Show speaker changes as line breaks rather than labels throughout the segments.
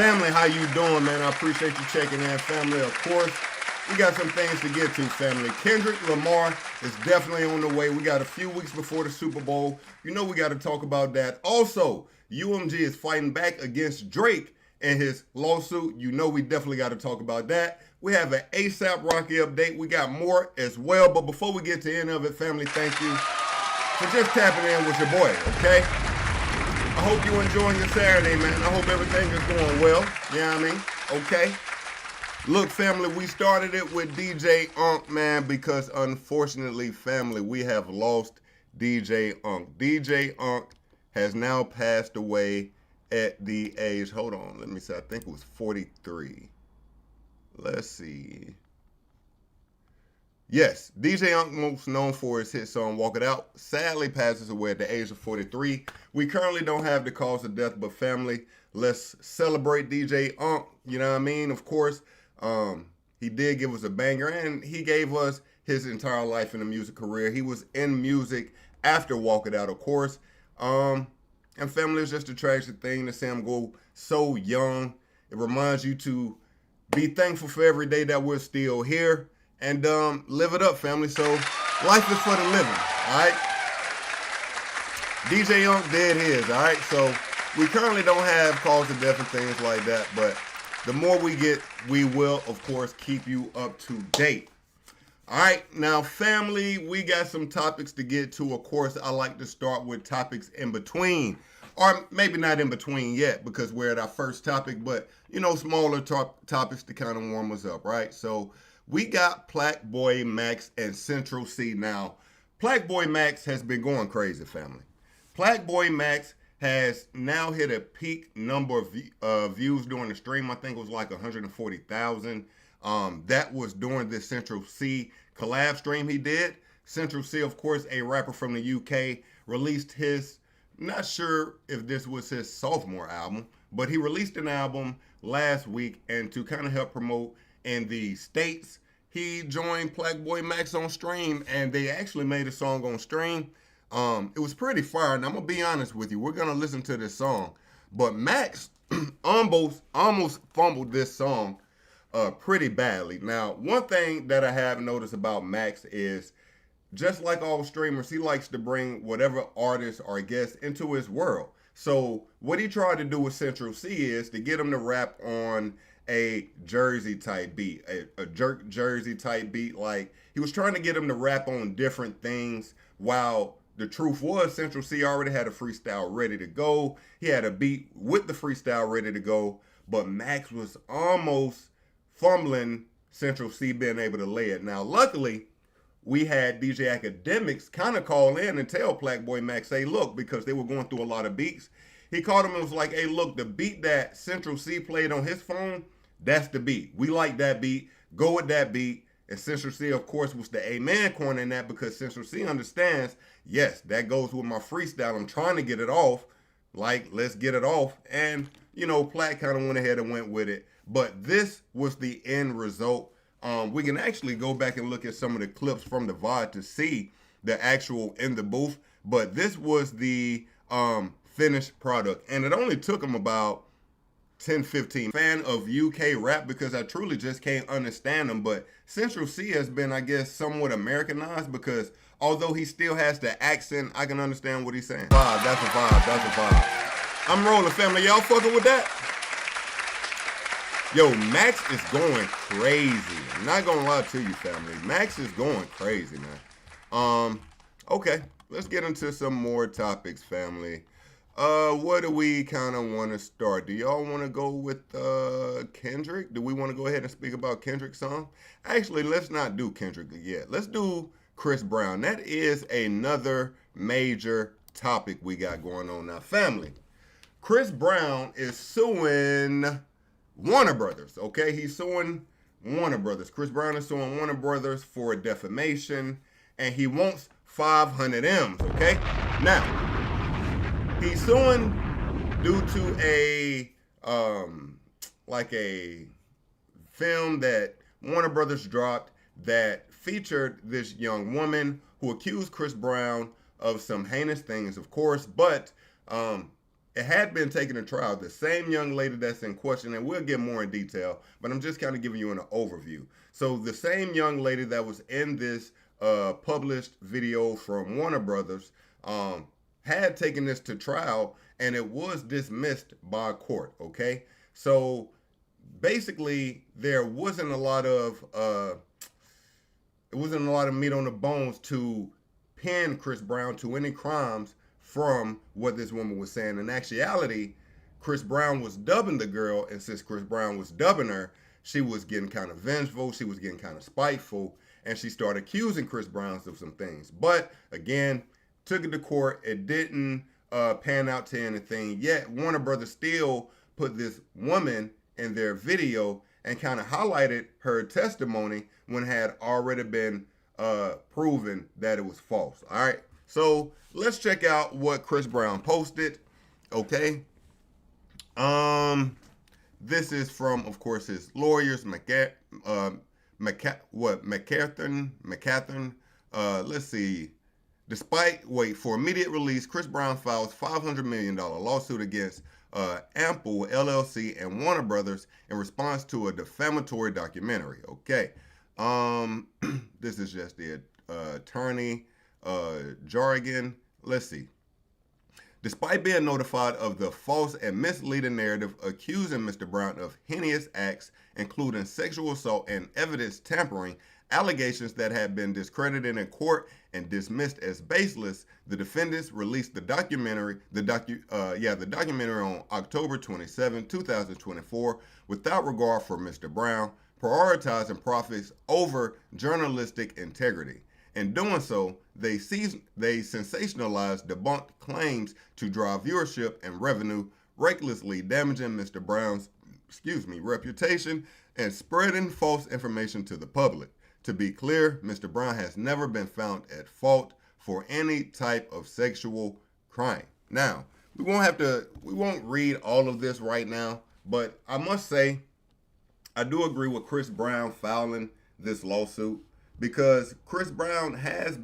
Family, how you doing, man? I appreciate you checking in, family. Of course, we got some things to get to, family. Kendrick Lamar is definitely on the way. We got a few weeks before the Super Bowl. You know we got to talk about that. Also, UMG is fighting back against Drake and his lawsuit. You know we definitely got to talk about that. We have an ASAP Rocky update. We got more as well. But before we get to the end of it, family, thank you for just tapping in with your boy, okay? I hope you're enjoying your Saturday, man. I hope everything is going well. You know what I mean? Okay. Look, family, we started it with DJ Unk, man, because unfortunately, family, we have lost DJ Unk. DJ Unk has now passed away at the age, hold on, let me see, I think it was 43. Let's see. Yes, DJ Unk, most known for his hit song Walk It Out, sadly passes away at the age of 43. We currently don't have the cause of death, but family, let's celebrate DJ Unk, you know what I mean? Of course, he did give us a banger, and he gave us his entire life in the music career. He was in music after Walk It Out, of course. And family, is just a tragic thing to see him go so young. It reminds you to be thankful for every day that we're still here. And live it up, family. So life is for the living, all right? DJ Unk did his, all right? So we currently don't have cause of death and things like that, but the more we get, we will, of course, keep you up to date. All right, now, family, we got some topics to get to. Of course, I like to start with topics in between, or maybe not in between yet because we're at our first topic, but, you know, smaller topics to kind of warm us up, right? So we got Plaque Max and Central C. Now, Plaque Max has been going crazy, family. Plaque Max has now hit a peak number of views during the stream. I think it was like 140,000. That was during this Central C collab stream he did. Central C, of course, a rapper from the UK, released his, not sure if this was his sophomore album, but he released an album last week, and to kind of help promote in the States, he joined Plaque Max on stream, and they actually made a song on stream. It was pretty fire, and I'm gonna be honest with you. We're gonna listen to this song, but Max almost fumbled this song pretty badly. Now, one thing that I have noticed about Max is, just like all streamers, he likes to bring whatever artist or guest into his world. So what he tried to do with Central C is to get him to rap on a Jersey type beat, a jerk Jersey type beat. Like, he was trying to get him to rap on different things, while the truth was Central C already had a freestyle ready to go. He had a beat with the freestyle ready to go, but Max was almost fumbling Central C being able to lay it. Now, luckily, we had DJ Academics kind of call in and tell Plaque Max, hey, look, because they were going through a lot of beats. He called him and was like, hey, look, the beat that Central C played on his phone, that's the beat. We like that beat. Go with that beat. And Central C, of course, was the amen corner in that, because Central C understands, yes, that goes with my freestyle. I'm trying to get it off. Like, let's get it off. And, you know, Plaque kind of went ahead and went with it. But this was the end result. We can actually go back and look at some of the clips from the VOD to see the actual in the booth. But this was the finished product. And it only took him about 10-15. Fan of UK rap, because I truly just can't understand them. But Central C has been, I guess, somewhat Americanized, because although he still has the accent, I can understand what he's saying. Vibe, that's a vibe, that's a vibe. I'm rolling, family. Y'all fucking with that? Yo, Max is going crazy. I'm not gonna lie to you, family. Max is going crazy, man. Okay, let's get into some more topics, family. Where do we kind of want to start? Do y'all want to go with Kendrick? Do we want to go ahead and speak about Kendrick's song? Actually, let's not do Kendrick yet. Let's do Chris Brown. That is another major topic we got going on now. Family, Chris Brown is suing Warner Brothers, okay? He's suing Warner Brothers. Chris Brown is suing Warner Brothers for defamation, and he wants 500 M's, okay? Now, he's suing due to a film that Warner Brothers dropped that featured this young woman who accused Chris Brown of some heinous things, of course, but it had been taken to trial. The same young lady that's in question, and we'll get more in detail, but I'm just kind of giving you an overview. So the same young lady that was in this published video from Warner Brothers had taken this to trial, and it was dismissed by court. Okay, so basically there wasn't a lot of it wasn't a lot of meat on the bones to pin Chris Brown to any crimes from what this woman was saying. In actuality, Chris Brown was dubbing the girl, and since Chris Brown was dubbing her, she was getting kind of vengeful, she was getting kind of spiteful, and she started accusing Chris Brown of some things. But again, took it to court. It didn't pan out to anything. Yet Warner Brothers still put this woman in their video and kind of highlighted her testimony when it had already been proven that it was false. All right, so let's check out what Chris Brown posted. Okay, this is from, of course, his lawyers, McCathern. Let's see. For immediate release, Chris Brown files $500 million lawsuit against Ample LLC and Warner Brothers in response to a defamatory documentary. Okay, this is just the attorney jargon. Let's see. Despite being notified of the false and misleading narrative accusing Mr. Brown of heinous acts, including sexual assault and evidence tampering, allegations that had been discredited in court and dismissed as baseless, the defendants released the documentary on October 27, 2024, without regard for Mr. Brown, prioritizing profits over journalistic integrity. In doing so, they sensationalized debunked claims to drive viewership and revenue, recklessly damaging Mr. Brown's reputation and spreading false information to the public. To be clear, Mr. Brown has never been found at fault for any type of sexual crime. Now, we won't read all of this right now, but I must say, I do agree with Chris Brown filing this lawsuit because Chris Brown has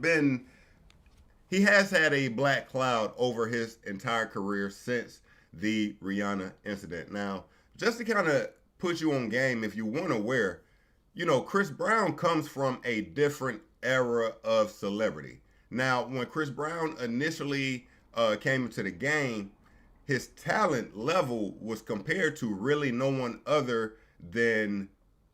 had a black cloud over his entire career since the Rihanna incident. Now, just to kind of put you on game, if you weren't aware, Chris Brown comes from a different era of celebrity. Now, when Chris Brown initially came into the game, his talent level was compared to really no one other than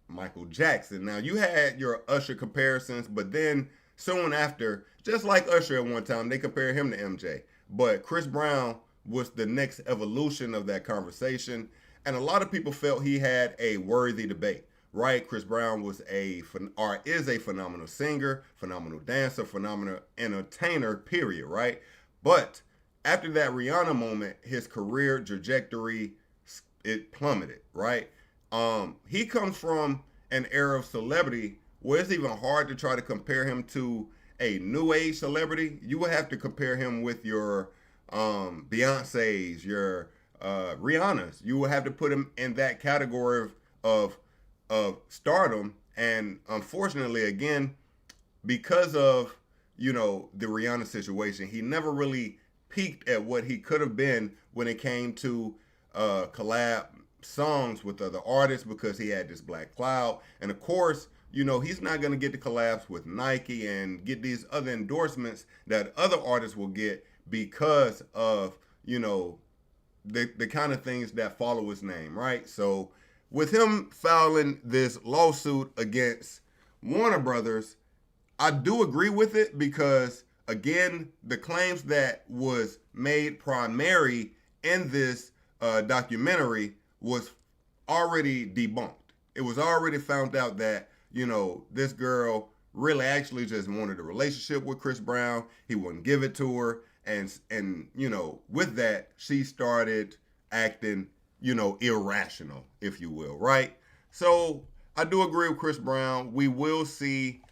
Michael Jackson. Now, you had your Usher comparisons, but then soon after, just like Usher at one time, they compared him to MJ. But Chris Brown was the next evolution of that conversation, and a lot of people felt he had a worthy debate. Right, Chris Brown is a phenomenal singer, phenomenal dancer, phenomenal entertainer, period, right? But after that Rihanna moment, his career trajectory, it plummeted, right? He comes from an era of celebrity where it's even hard to try to compare him to a new age celebrity. You would have to compare him with your Beyonce's, your Rihanna's. You would have to put him in that category of stardom, and unfortunately, again, because of the Rihanna situation, he never really peaked at what he could have been when it came to collab songs with other artists, because he had this black cloud. And of course, he's not going to get the collabs with Nike and get these other endorsements that other artists will get because of the kind of things that follow his name, right? So with him filing this lawsuit against Warner Brothers, I do agree with it because, again, the claims that was made primary in this documentary was already debunked. It was already found out that, this girl really actually just wanted a relationship with Chris Brown. He wouldn't give it to her. And with that, she started acting irrational, if you will, right? So I do agree with Chris Brown. We will see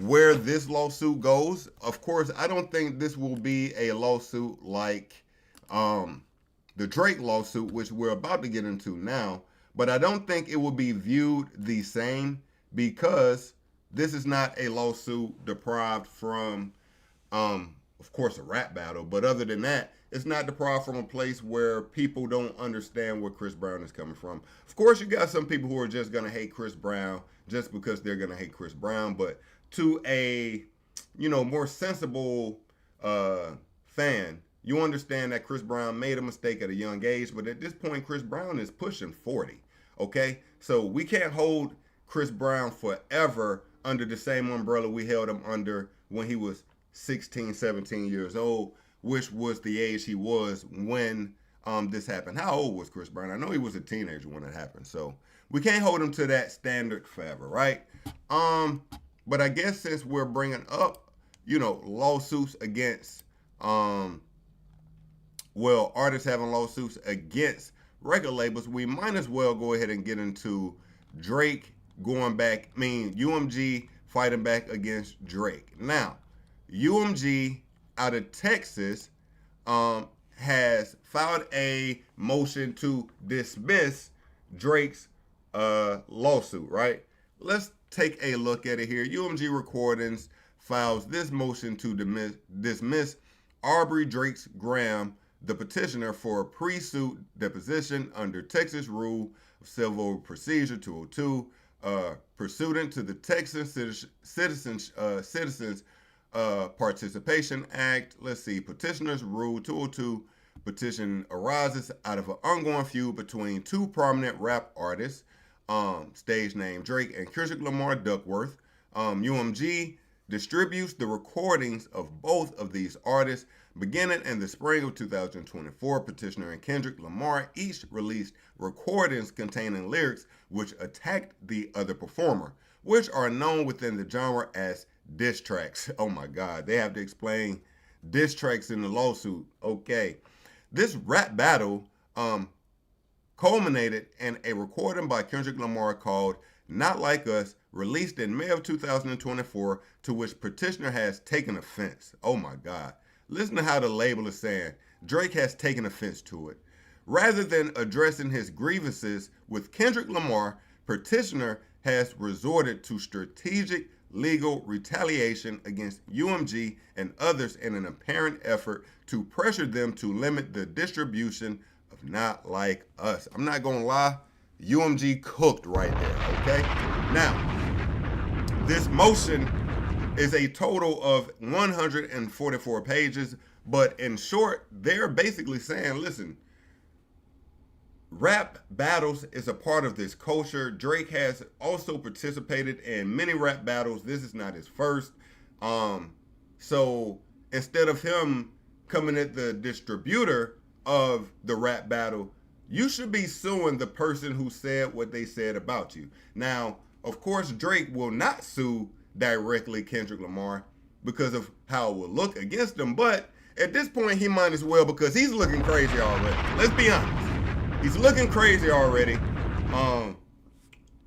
where this lawsuit goes. Of course, I don't think this will be a lawsuit like the Drake lawsuit, which we're about to get into now, but I don't think it will be viewed the same because this is not a lawsuit deprived from of course, a rap battle. But other than that, it's not deprived from a place where people don't understand where Chris Brown is coming from. Of course, you got some people who are just going to hate Chris Brown just because they're going to hate Chris Brown. But to a, more sensible fan, you understand that Chris Brown made a mistake at a young age. But at this point, Chris Brown is pushing 40. Okay? So we can't hold Chris Brown forever under the same umbrella we held him under when he was 16, 17 years old, which was the age he was when this happened. How old was Chris Brown? I know he was a teenager when it happened, so we can't hold him to that standard forever, right? But I guess since we're bringing up, lawsuits against, artists having lawsuits against record labels, we might as well go ahead and get into Drake UMG fighting back against Drake. Now, UMG out of Texas has filed a motion to dismiss Drake's lawsuit, right? Let's take a look at it here. UMG Recordings files this motion to dismiss Aubrey Drake's Graham, the petitioner, for a pre-suit deposition under Texas Rule of Civil Procedure 202, pursuant to the Texas Citizens Participation Act. Let's see. Petitioner's Rule 202 petition arises out of an ongoing feud between two prominent rap artists, stage name Drake and Kendrick Lamar Duckworth. UMG distributes the recordings of both of these artists. Beginning in the spring of 2024, Petitioner and Kendrick Lamar each released recordings containing lyrics which attacked the other performer, which are known within the genre as diss tracks. Oh my God, they have to explain diss tracks in the lawsuit. Okay. This rap battle culminated in a recording by Kendrick Lamar called Not Like Us, released in May of 2024, to which Petitioner has taken offense. Oh my God. Listen to how the label is saying Drake has taken offense to it. Rather than addressing his grievances with Kendrick Lamar, Petitioner has resorted to strategic legal retaliation against UMG and others in an apparent effort to pressure them to limit the distribution of Not Like Us. I'm not gonna lie, UMG cooked right there, okay? Now, this motion is a total of 144 pages, but in short, they're basically saying, listen, rap battles is a part of this culture. Drake has also participated in many rap battles. This is not his first. So instead of him coming at the distributor of the rap battle, you should be suing the person who said what they said about you. Now, of course, Drake will not sue directly Kendrick Lamar because of how it will look against him, but at this point he might as well, because he's looking crazy already. Let's be honest. He's looking crazy already.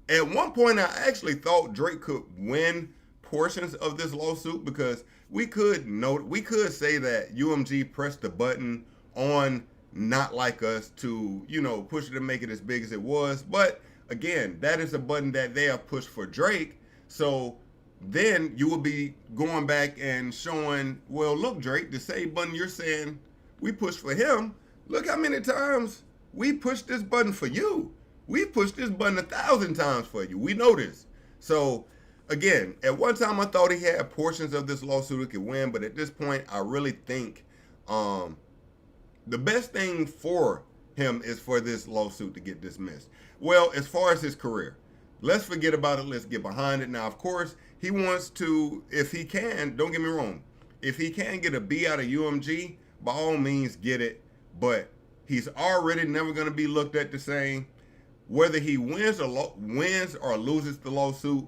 At one point, I actually thought Drake could win portions of this lawsuit because we could say that UMG pressed the button on Not Like Us to, push it and make it as big as it was. But again, that is a button that they have pushed for Drake. So then you will be going back and showing, well, look, Drake, the same button you're saying we pushed for him. Look how many times we pushed this button for you. We pushed this button 1,000 times for you. We know this. So again, at one time I thought he had portions of this lawsuit he could win, but at this point I really think the best thing for him is for this lawsuit to get dismissed. Well, as far as his career, let's forget about it. Let's get behind it. Now, of course, he wants to, if he can, don't get me wrong, if he can get a B out of UMG, by all means get it, but he's already never going to be looked at the same. Whether he wins or loses the lawsuit,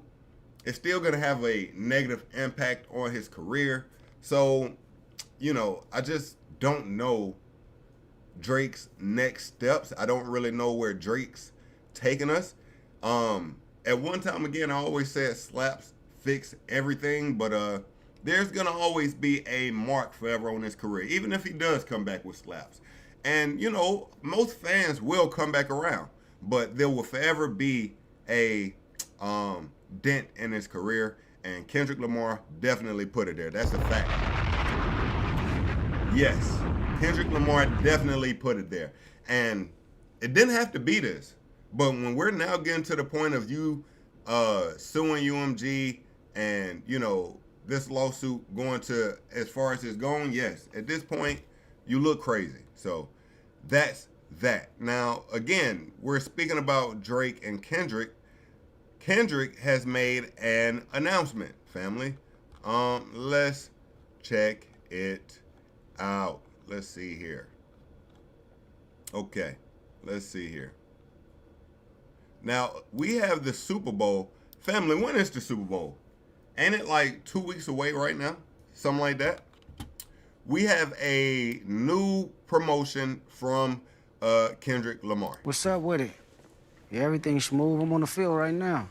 it's still going to have a negative impact on his career. So, I just don't know Drake's next steps. I don't really know where Drake's taking us. At one time, again, I always said slaps fix everything, but there's going to always be a mark forever on his career, even if he does come back with slaps. And, most fans will come back around, but there will forever be a dent in his career, and Kendrick Lamar definitely put it there. That's a fact. Yes, Kendrick Lamar definitely put it there. And it didn't have to be this. But when we're now getting to the point of you suing UMG and, this lawsuit going to as far as it's going, yes, at this point, you look crazy. So that's that. Now, again, we're speaking about Drake and Kendrick. Kendrick has made an announcement, family. Let's check it out. Let's see here. Okay, let's see here. Now, we have the Super Bowl. Family, when is the Super Bowl? Ain't it like 2 weeks away right now? Something like that. We have a new promotion from Kendrick Lamar.
What's up with it? Yeah, everything's smooth. I'm on the field right now.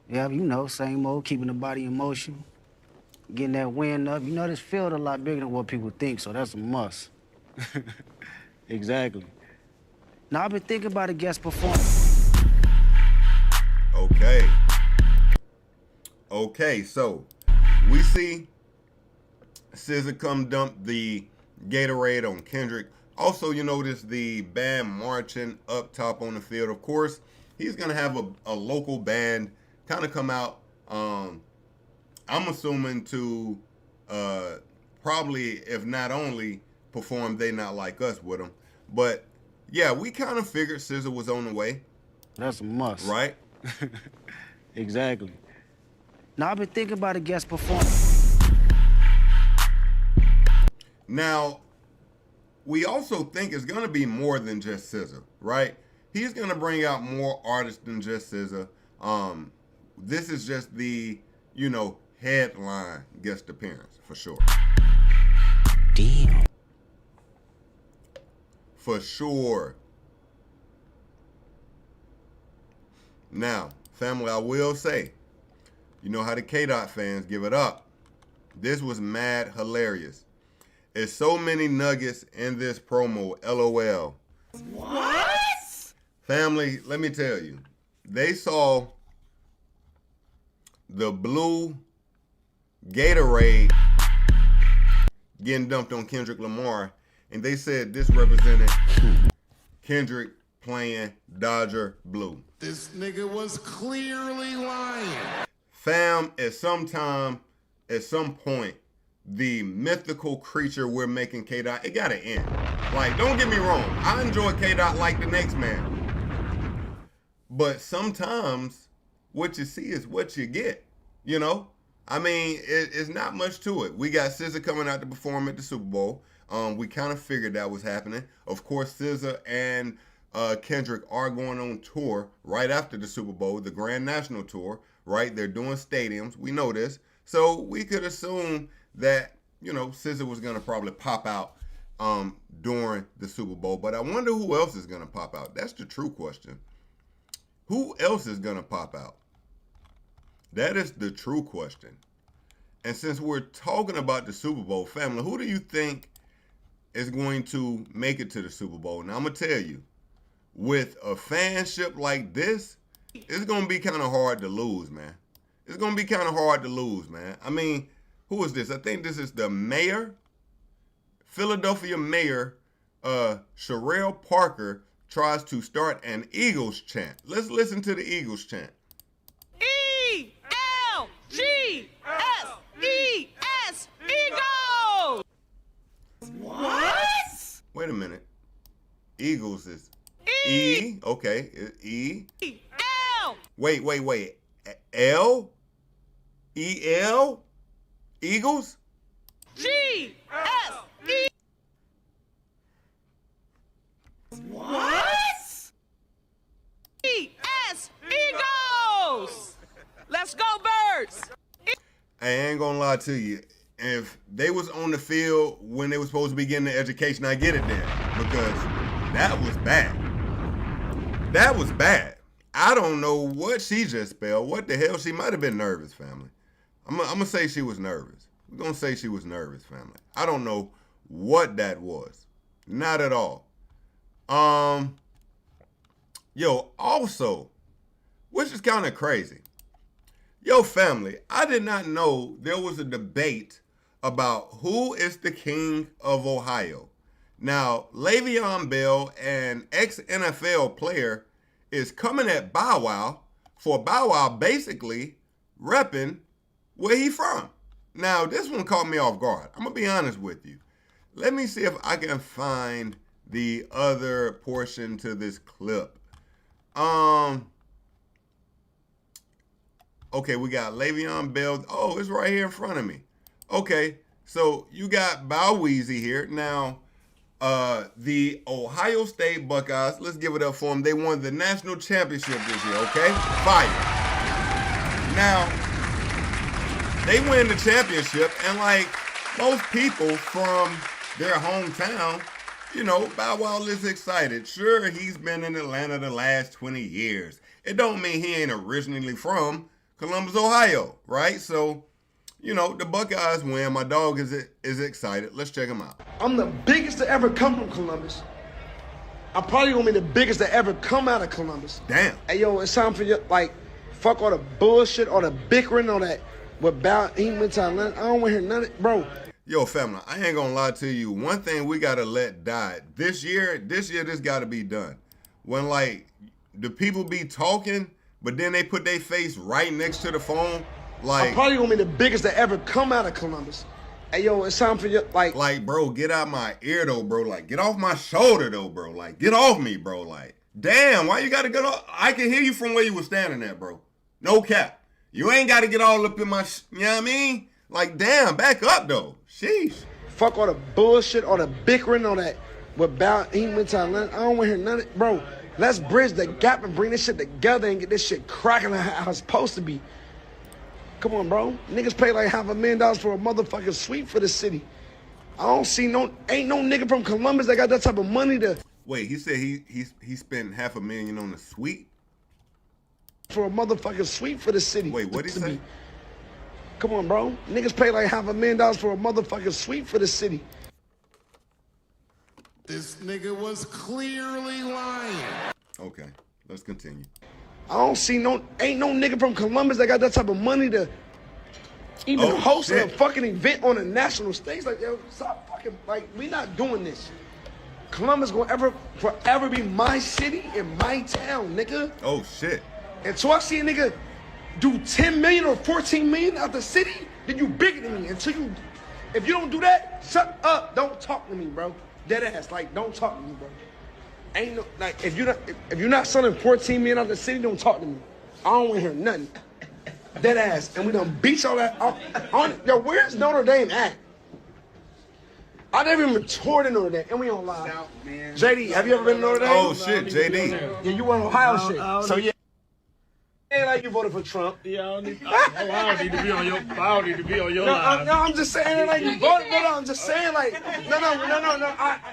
Yeah, same old, keeping the body in motion, getting that wind up. This field a lot bigger than what people think, so that's a must. Exactly. Now, I've been thinking about a guest performance.
Okay, so we see SZA come dump the Gatorade on Kendrick. Also, you notice the band marching up top on the field. Of course, he's going to have a local band kind of come out. I'm assuming to probably, if not only, perform They Not Like Us with him. But, yeah, we kind of figured SZA was on the way.
That's a must.
Right?
Exactly. Now, I've been thinking about a guest performance.
Now, we also think it's going to be more than just SZA, right? He's going to bring out more artists than just SZA. This is just the, headline guest appearance, for sure.
Damn.
For sure. Now, family, I will say, you know how the K-Dot fans give it up. This was mad hilarious. There's so many nuggets in this promo, LOL.
What?
Family, let me tell you. They saw the blue Gatorade getting dumped on Kendrick Lamar, and they said this represented Kendrick playing Dodger Blue.
This nigga was clearly lying.
Fam, at some point, the mythical creature we're making K-Dot, it gotta end. Like, don't get me wrong, I enjoy K-Dot like the next man. But sometimes what you see is what you get, I mean, it's not much to it. We got SZA coming out to perform at the Super Bowl. We kind of figured that was happening. Of course, SZA and Kendrick are going on tour right after the Super Bowl, the Grand National Tour, right? They're doing stadiums. We know this. So we could assume that, SZA was going to probably pop out during the Super Bowl. But I wonder who else is going to pop out. That's the true question. Who else is going to pop out? That is the true question. And since we're talking about the Super Bowl, family, who do you think is going to make it to the Super Bowl? Now, I'm going to tell you, with a fanship like this, it's going to be kind of hard to lose, man. It's going to be kind of hard to lose, man. I mean, who is this? I think this is the mayor, Philadelphia mayor, Sherelle Parker, tries to start an Eagles chant. Let's listen to the Eagles chant.
E-L-G-S-E-S, Eagles!
What?
Wait a minute. Eagles is E. Okay. E.
E-L.
Wait. L? E-L? Eagles?
G-S-E.
What?
E-S, Eagles! Let's go, Birds!
I ain't gonna lie to you. If they was on the field when they was supposed to be getting the education, I get it then. Because that was bad. That was bad. I don't know what she just spelled. What the hell? She might have been nervous, family. I'm gonna say she was nervous. We're gonna say she was nervous, family. I don't know what that was. Not at all. Also, which is kind of crazy. Yo, family, I did not know there was a debate about who is the king of Ohio. Now, Le'Veon Bell, an ex-NFL player, is coming at Bow Wow for Bow Wow basically repping where he from. Now, this one caught me off guard. I'm going to be honest with you. Let me see if I can find the other portion to this clip. Okay, we got Le'Veon Bell. Oh, it's right here in front of me. Okay, so you got Bow Weezy here. Now, the Ohio State Buckeyes, let's give it up for them. They won the national championship this year, okay? Fire. Now, they win the championship, and like most people from their hometown, you know, Bow Wow is excited. Sure, he's been in Atlanta the last 20 years. It don't mean he ain't originally from Columbus, Ohio, right? So, you know, the Buckeyes win. My dog is excited. Let's check him out.
I'm the biggest to ever come from Columbus. I'm probably gonna be the biggest to ever come out of Columbus.
Damn.
Hey, yo, it's time for you, like, fuck all the bullshit, all the bickering, all that. What about he went to Atlanta? I don't want to hear none of it, bro.
Yo, family, I ain't gonna lie to you. One thing we gotta let die. This year, this gotta be done. When, like, the people be talking, but then they put their face right next to the phone, like...
I'm probably gonna be the biggest to ever come out of Columbus. Hey, yo, it's time for you, like...
Like, bro, get out my ear, though, bro. Like, get off my shoulder, though, bro. Like, get off me, bro. Like, damn, why you gotta get off? I can hear you from where you were standing at, bro. No cap. You ain't gotta get all up in my... You know what I mean? Like, damn, back up, though. Sheesh.
Fuck all the bullshit, all the bickering, all that. What about he went to Atlanta? I don't want to hear none of it, bro. Let's bridge the gap and bring this shit together and get this shit cracking like how it's supposed to be. Come on, bro. Niggas pay like $500,000 for a motherfucking suite for the city. I don't see ain't no nigga from Columbus that got that type of money to...
Wait, he said he spent $500,000 on a suite?
For a motherfucking suite for the city.
Wait, what'd he say?
Come on, bro. Niggas pay like $500,000 for a motherfucking suite for the city.
This nigga was clearly lying.
Okay, let's continue.
I don't see ain't no nigga from Columbus that got that type of money to even host a fucking event on a national stage. Like, yo, stop fucking, like, we not doing this. Columbus gonna forever be my city and my town, nigga.
Oh, shit.
Until I see a nigga do 10 million or 14 million out the city, then you bigger than me. If you don't do that, shut up. Don't talk to me, bro. Dead ass, like, don't talk to me, bro. Ain't no, like, if you're not selling 14 million out the city, don't talk to me. I don't want to hear nothing. Dead ass, and we done beat all that on. Yo, where's Notre Dame at? I never even toured in Notre Dame, and we on live. JD, have you ever been to Notre Dame?
Oh shit, JD.
Yeah, you went Ohio shit. So yeah. Ain't like you voted for Trump.
Yeah, I don't need to be on your. I don't need to be on your line.
No, I'm just saying like you voted. No, I'm just saying like no.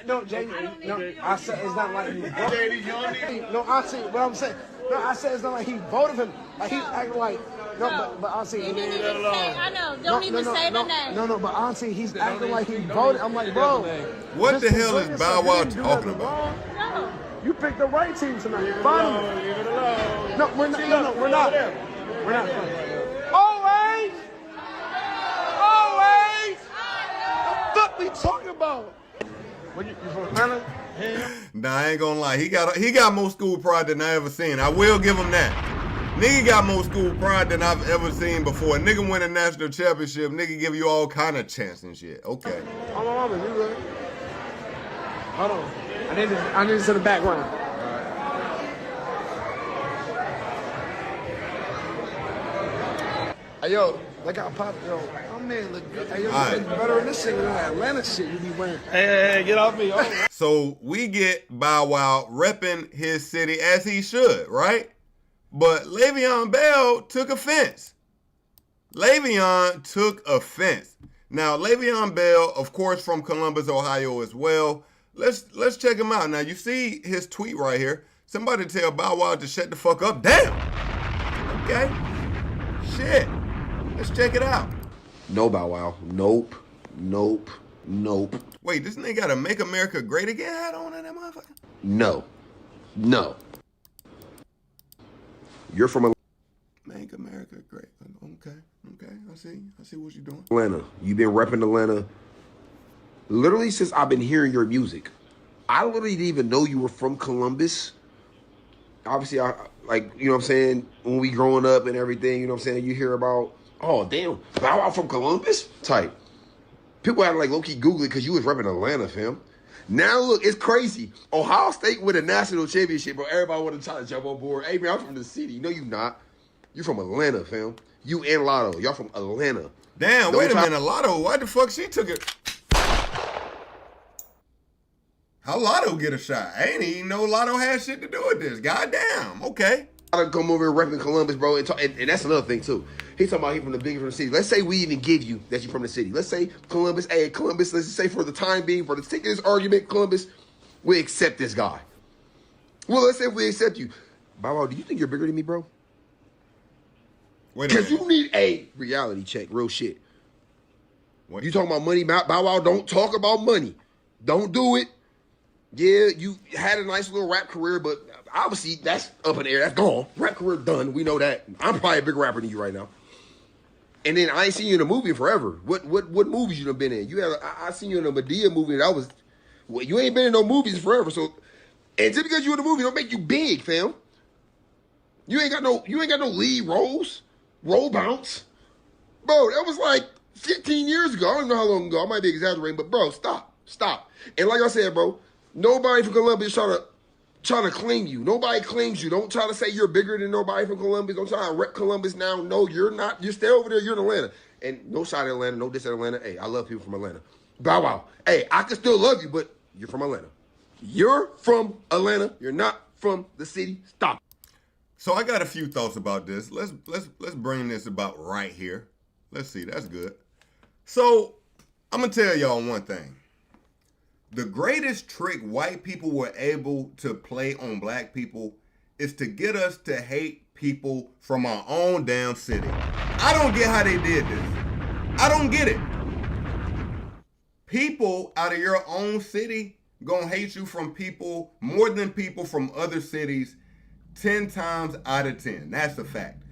No, JD. No, I said it's not like he voted. No, I see what I'm saying. No, I said it's not like he voted for him. Like he's acting like no, but I see.
I know. Don't even say the name.
No, but I see he's acting like he voted. I'm like, bro.
What the hell is Bow Wow talking about?
No.
You picked the right team tonight. Finally.
Leave it alone.
No, we're not. No, we're not. We're not. Always. The fuck we talking about? What you from Atlanta?
Nah, I ain't gonna lie. He got more school pride than I ever seen. I will give him that. Nigga got more school pride than I've ever seen before. Nigga win a national championship. Nigga give you all kind of chance and shit. Okay.
Hold on, you good? Hold on. I need to set the background. Hey, yo, look how pop, yo. My man look good. Hey, yo,
right.
you better than this shit than that Atlanta shit you be wearing.
Hey, get off me.
So we get Bow Wow repping his city as he should, right? But Le'Veon Bell took offense. Le'Veon took offense. Now, Le'Veon Bell, of course, from Columbus, Ohio as well. Let's check him out. Now, you see his tweet right here. Somebody tell Bow Wow to shut the fuck up. Damn. Okay. Shit. Let's check it out.
No, Bow Wow. Nope.
Wait, this nigga got a Make America Great Again hat on in that motherfucker?
No. You're from
Make America great. Okay. I see what you're doing.
Atlanta. You've been repping Atlanta literally since I've been hearing your music. I literally didn't even know you were from Columbus. Obviously, I like, you know what I'm saying, when we growing up and everything, you know what I'm saying, you hear about, oh, damn, Bow Wow from Columbus? Type. People had to, like, low-key Google it because you was repping Atlanta, fam. Now, look, it's crazy. Ohio State win a national championship, bro. Everybody want to try to jump on board. Hey, man, I'm from the city. No, you not. You from Atlanta, fam. You and Lotto. Y'all from Atlanta.
Damn, wait a minute. Lotto, why the fuck she took it? How Lotto get a shot? I ain't even know Lotto had shit to do with this. Goddamn. Okay.
Lotto come over and repping Columbus, bro. And that's another thing, too. He talking about he from the city. Let's say we even give you that you from the city. Let's say Columbus, let's just say for the time being, for the sake of this argument, Columbus, we accept this guy. Well, let's say if we accept you. Bow Wow, do you think you're bigger than me, bro?
Wait a minute.
Because you need a reality check, real shit.
What?
You talking about money, Bow Wow, don't talk about money. Don't do it. Yeah, you had a nice little rap career, but obviously that's up in the air. That's gone. Rap career done. We know that. I'm probably a bigger rapper than you right now. And then I ain't seen you in a movie in forever. What movies you done been in? I seen you in a Medea movie. You ain't been in no movies forever. So, and just because you in a movie don't make you big, fam. You ain't got no lead roles, roll bounce, bro. That was like 15 years ago. I don't know how long ago. I might be exaggerating, but bro, stop. And like I said, bro, nobody from Columbus trying to claim you. Nobody claims you. Don't try to say you're bigger than nobody from Columbus. Don't try to rep Columbus now. No, you're not. You stay over there. You're in Atlanta. And no shot at Atlanta. No diss at Atlanta. Hey, I love people from Atlanta. Bow Wow. Hey, I can still love you, but you're from Atlanta. You're from Atlanta. You're not from the city. Stop.
So I got a few thoughts about this. Let's bring this about right here. Let's see. That's good. So I'm gonna tell y'all one thing. The greatest trick white people were able to play on black people is to get us to hate people from our own damn city. I don't get how they did this. I don't get it. People out of your own city gonna hate you from people more than people from other cities 10 times out of 10. That's a fact.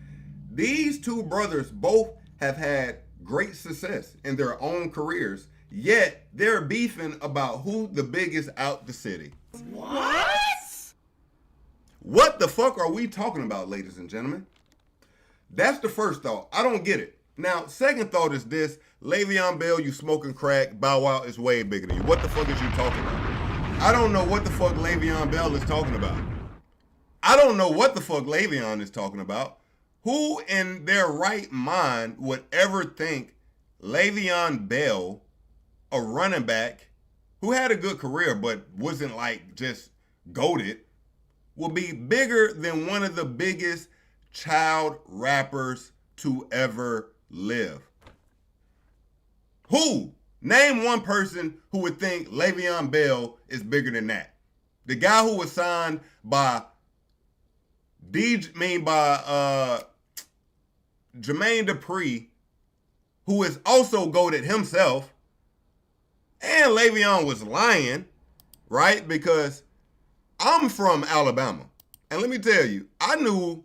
These two brothers both have had great success in their own careers. Yet, they're beefing about who the biggest out the city.
What?
What the fuck are we talking about, ladies and gentlemen? That's the first thought. I don't get it. Now, second thought is this. Le'Veon Bell, you smoking crack. Bow Wow is way bigger than you. What the fuck is you talking about? I don't know what the fuck Le'Veon Bell is talking about. I don't know what the fuck Le'Veon is talking about. Who in their right mind would ever think Le'Veon Bell, a running back who had a good career but wasn't like just goated, will be bigger than one of the biggest child rappers to ever live? Who? Name one person who would think Le'Veon Bell is bigger than that. The guy who was signed by Jermaine Dupri, who is also goated himself. And Le'Veon was lying, right? Because I'm from Alabama. And let me tell you, I knew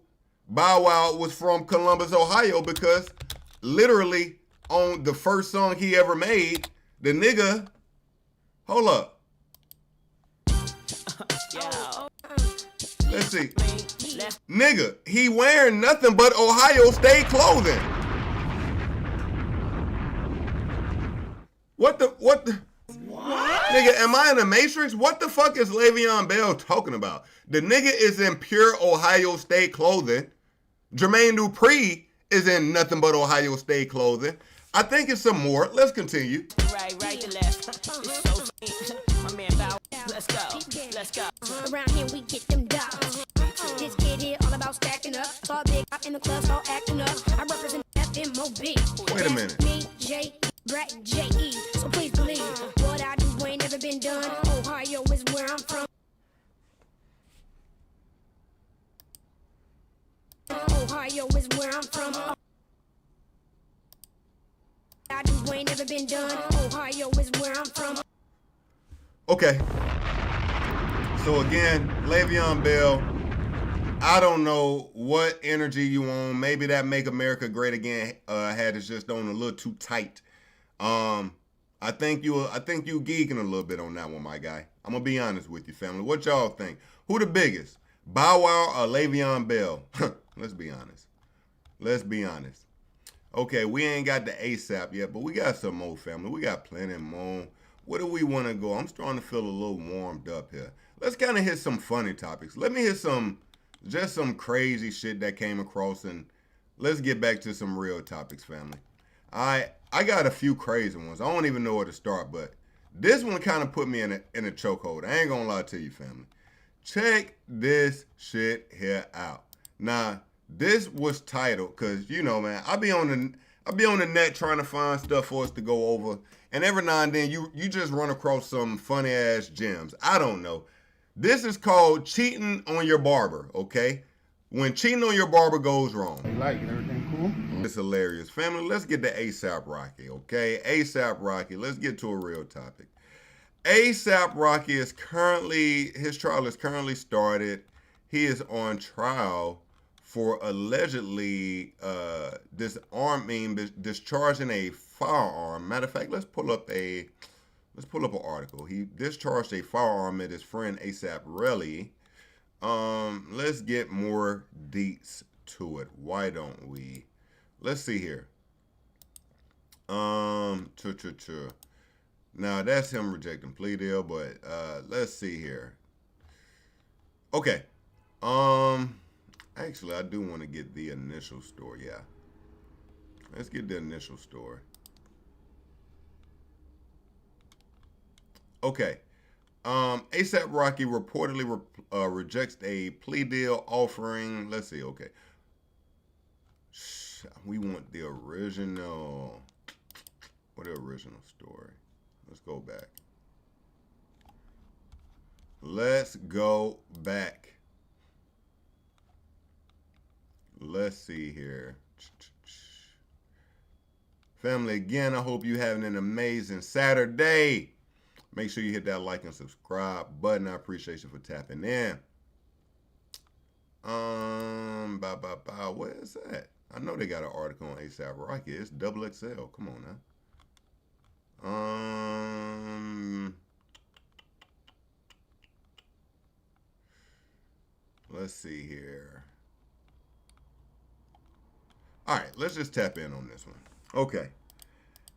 Bow Wow was from Columbus, Ohio, because literally on the first song he ever made, the nigga, hold up. Let's see. Nigga, he wearing nothing but Ohio State clothing. What? Nigga, am I in the Matrix? What the fuck is Le'Veon Bell talking about? The nigga is in pure Ohio State clothing. Jermaine Dupri is in nothing but Ohio State clothing. I think it's some more. Let's continue.
Right to left. It's so my man Bow. Let's go.
Around here we get them dogs. Just get it all about stacking up. Fall big up in the club, start acting up. I represent FMOB.
Wait a minute.
Me, J, Brett, J.E. So please believe what I do ain't never been done. Ohio is where I'm from. Ohio is where I'm from. I do ain't never been done. Ohio is where I'm from.
Okay. So again, Le'Veon Bell, I don't know what energy you on. Maybe that Make America Great Again hat is just on a little too tight. I think you geeking a little bit on that one, my guy. I'm gonna be honest with you, family. What y'all think? Who the biggest? Bow Wow or Le'Veon Bell? Let's be honest. Let's be honest. Okay, we ain't got the ASAP yet, but we got some more, family. We got plenty more. Where do we want to go? I'm starting to feel a little warmed up here. Let's kind of hit some funny topics. Let me hit just some crazy shit that came across, and let's get back to some real topics, family. I got a few crazy ones. I don't even know where to start, but this one kind of put me in a chokehold. I ain't gonna lie to you, family. Check this shit here out. Now, this was titled, cause you know, man, I be on the net trying to find stuff for us to go over, and every now and then you just run across some funny ass gems. I don't know. This is called cheating on your barber, okay? When cheating on your barber goes wrong.
You like it? Everything cool?
It's hilarious. Family, let's get to ASAP Rocky, okay? ASAP Rocky, let's get to a real topic. ASAP Rocky his trial is currently started. He is on trial for allegedly discharging a firearm. Matter of fact, let's pull up an article. He discharged a firearm at his friend ASAP Rocky. Let's get more deets to it. Why don't we? Let's see here. Now that's him rejecting plea deal, but let's see here. Okay. Actually, I do want to get the initial story. Yeah. Let's get the initial story. Okay. ASAP Rocky reportedly rejects a plea deal offering. Let's see. Okay. We want the original. What the original story? Let's go back. Let's go back. Let's see here. Family, again, I hope you're having an amazing Saturday. Make sure you hit that like and subscribe button. I appreciate you for tapping in. Where is that? I know they got an article on ASAP Rocky. It's XXL. Come on now. Let's see here. All right, let's just tap in on this one. Okay.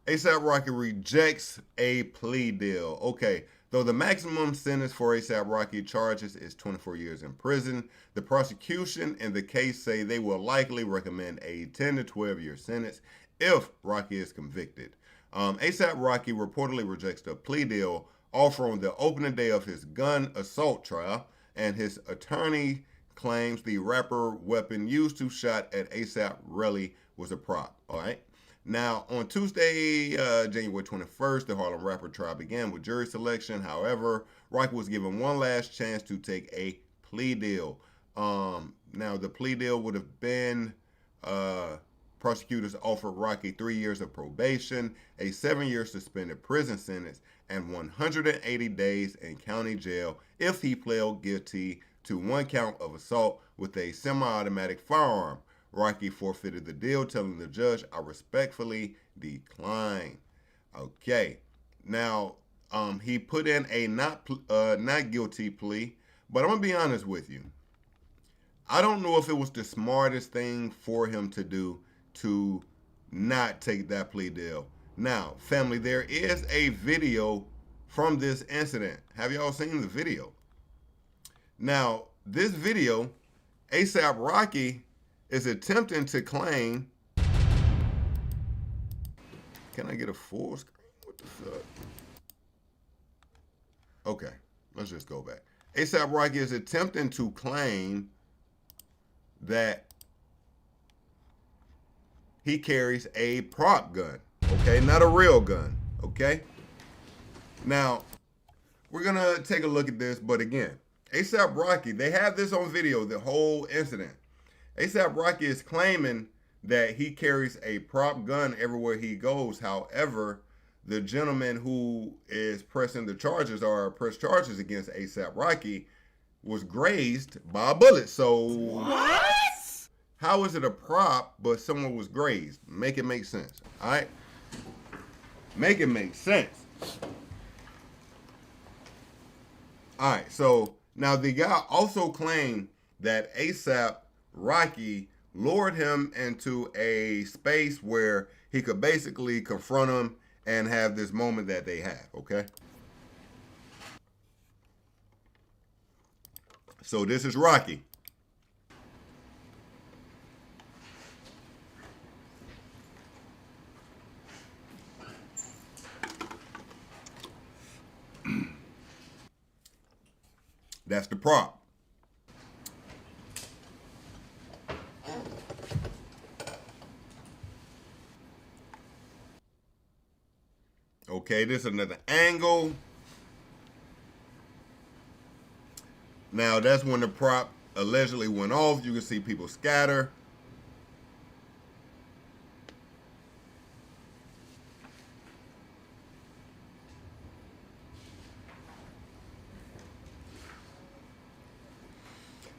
ASAP Rocky rejects a plea deal. Okay, though the maximum sentence for ASAP Rocky charges is 24 years in prison, the prosecution in the case say they will likely recommend a 10 to 12 year sentence if Rocky is convicted. ASAP Rocky reportedly rejects the plea deal offered on the opening day of his gun assault trial, and his attorney claims the rapper weapon used to shot at ASAP Rocky was a prop. All right. Now, on Tuesday, January 21st, the Harlem rapper trial began with jury selection. However, Rocky was given one last chance to take a plea deal. Now, the plea deal would have been, prosecutors offered Rocky 3 years of probation, a 7-year suspended prison sentence, and 180 days in county jail if he pled guilty to one count of assault with a semi-automatic firearm. Rocky forfeited the deal, telling the judge, "I respectfully decline." Okay. Now, he put in a not guilty plea, but I'm going to be honest with you. I don't know if it was the smartest thing for him to do to not take that plea deal. Now, family, there is a video from this incident. Have y'all seen the video? Now, this video, ASAP Rocky is attempting to claim. Can I get a full screen? What the fuck? Okay, let's just go back. ASAP Rocky is attempting to claim that he carries a prop gun, okay? Not a real gun, okay? Now, we're gonna take a look at this, but again, ASAP Rocky, they have this on video, the whole incident. ASAP Rocky is claiming that he carries a prop gun everywhere he goes. However, the gentleman who is pressing the charges or press charges against ASAP Rocky was grazed by a bullet. So what? How is it a prop but someone was grazed? Make it make sense. All right? Make it make sense. All right, so now the guy also claimed that ASAP Rocky lured him into a space where he could basically confront him and have this moment that they have, okay? So this is Rocky. That's the prop. Okay, this is another angle. Now that's when the prop allegedly went off. You can see people scatter.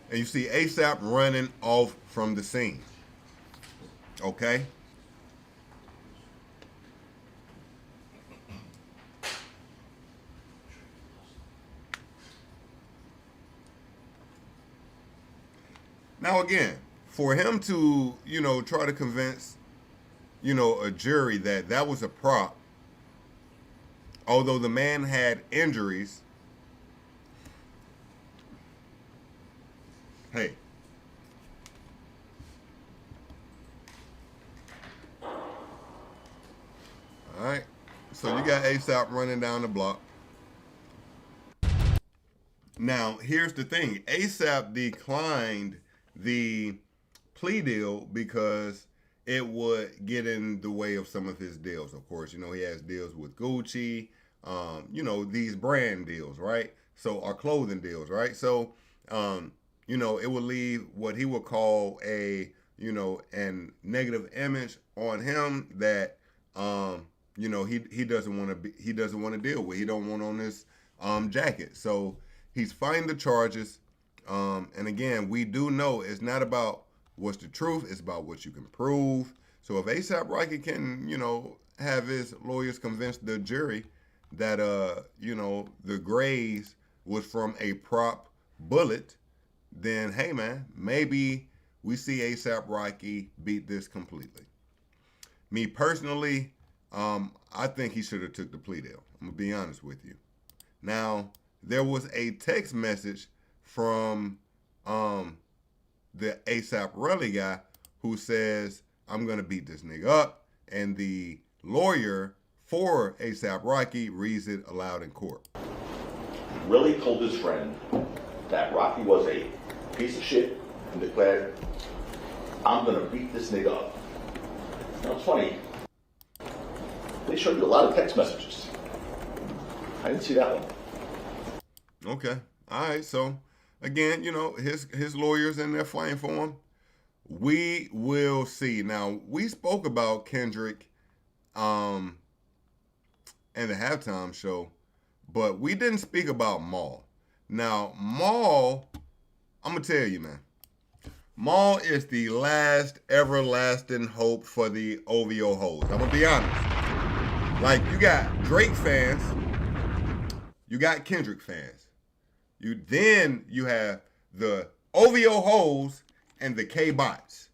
And you see ASAP running off from the scene. Okay? Now again, for him to, try to convince, a jury that that was a prop, although the man had injuries, hey. All right. So you got ASAP running down the block. Now, here's the thing. ASAP declined the plea deal because it would get in the way of some of his deals. Of course, he has deals with Gucci, these brand deals, right? So, our clothing deals, right? So, it would leave what he would call a, an negative image on him that, he doesn't want to deal with. He don't want on this jacket. So he's fighting the charges. And again, we do know it's not about what's the truth. It's about what you can prove. So if ASAP Rocky can, have his lawyers convince the jury that, the graze was from a prop bullet, then, hey, man, maybe we see ASAP Rocky beat this completely. Me personally, I think he should have took the plea deal. I'm going to be honest with you. Now, there was a text message from the ASAP Rally guy who says, I'm going to beat this nigga up. And the lawyer for ASAP Rocky reads it aloud in court.
Really told his friend that Rocky was a piece of shit and declared, I'm going to beat this nigga up. Now, it's funny. They showed you a lot of text messages. I didn't see that one.
Okay. All right. So, again, his lawyers in there fighting for him. We will see. Now, we spoke about Kendrick and the halftime show, but we didn't speak about Maul. Now, Maul, I'm going to tell you, man. Maul is the last everlasting hope for the OVO hoes. I'm going to be honest. Like, you got Drake fans, you got Kendrick fans. Then you have the OVO hoes and the K-bots.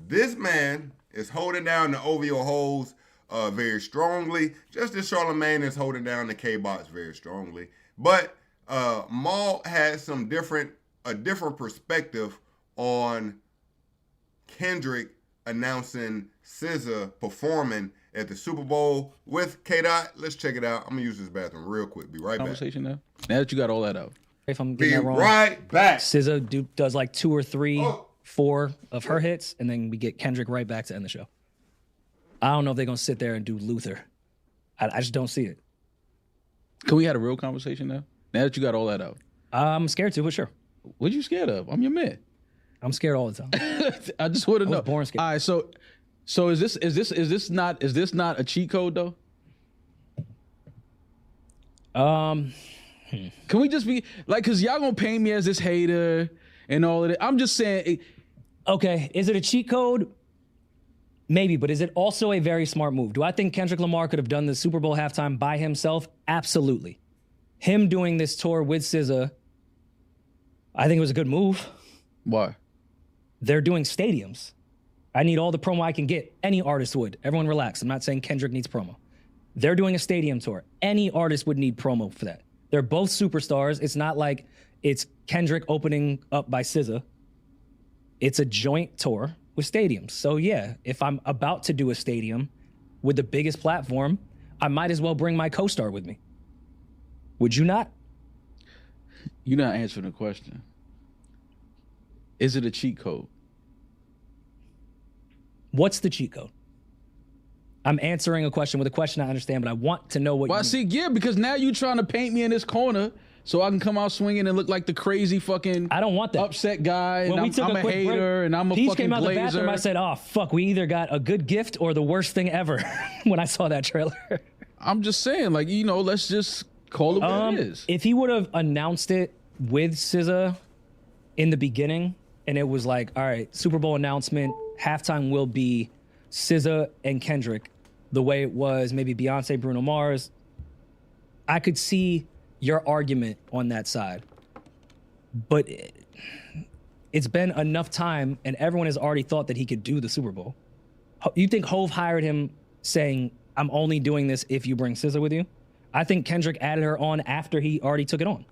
This man is holding down the OVO hoes very strongly, just as Charlamagne is holding down the K-bots very strongly. But Maul has a different perspective on Kendrick announcing SZA performing at the Super Bowl with K-Dot. Let's check it out. I'm going to use this bathroom real quick. Be right back.
Conversation now that you got all that out.
If I'm getting that wrong,
right back.
SZA does like 2 or 3, 4 of her hits, and then we get Kendrick right back to end the show. I don't know if they're going to sit there and do Luther. I just don't see it.
Can we have a real conversation now that you got all that out?
I'm scared to, but sure.
What you scared of? I'm your man.
I'm scared all the time.
I just want to know.
I was born scared.
All right, so is this not a cheat code though? Can we just be like, cause y'all gonna paint me as this hater and all of that. I'm just saying.
Okay, is it a cheat code? Maybe, but is it also a very smart move? Do I think Kendrick Lamar could have done the Super Bowl halftime by himself? Absolutely. Him doing this tour with SZA, I think it was a good move.
Why?
They're doing stadiums. I need all the promo I can get. Any artist would. Everyone relax. I'm not saying Kendrick needs promo. They're doing a stadium tour. Any artist would need promo for that. They're both superstars. It's not like it's Kendrick opening up by SZA. It's a joint tour with stadiums. So yeah, if I'm about to do a stadium with the biggest platform, I might as well bring my co-star with me. Would you not?
You're not answering the question. Is it a cheat code?
What's the cheat code? I'm answering a question with a question I understand, but I want to know what
Well,
you
see, yeah, because now you're trying to paint me in this corner so I can come out swinging and look like the crazy fucking
I don't want that.
upset guy.
When
And
we took
I'm
a
a
quick
hater
break,
and I'm a
Peach
fucking
came out the
blazer.
bathroom. I said, "Oh fuck, we either got a good gift or the worst thing ever." When I saw that trailer,
I'm just saying, like, you know, let's just call it what it is.
if he would have announced it with SZA in the beginning, and it was like, all right, Super Bowl announcement, halftime will be SZA and Kendrick, the way it was maybe Beyonce, Bruno Mars, I could see your argument on that side. But it's been enough time, and everyone has already thought that he could do the Super Bowl. You think Hove hired him saying, I'm only doing this if you bring SZA with you? I think Kendrick added her on after he already took it on.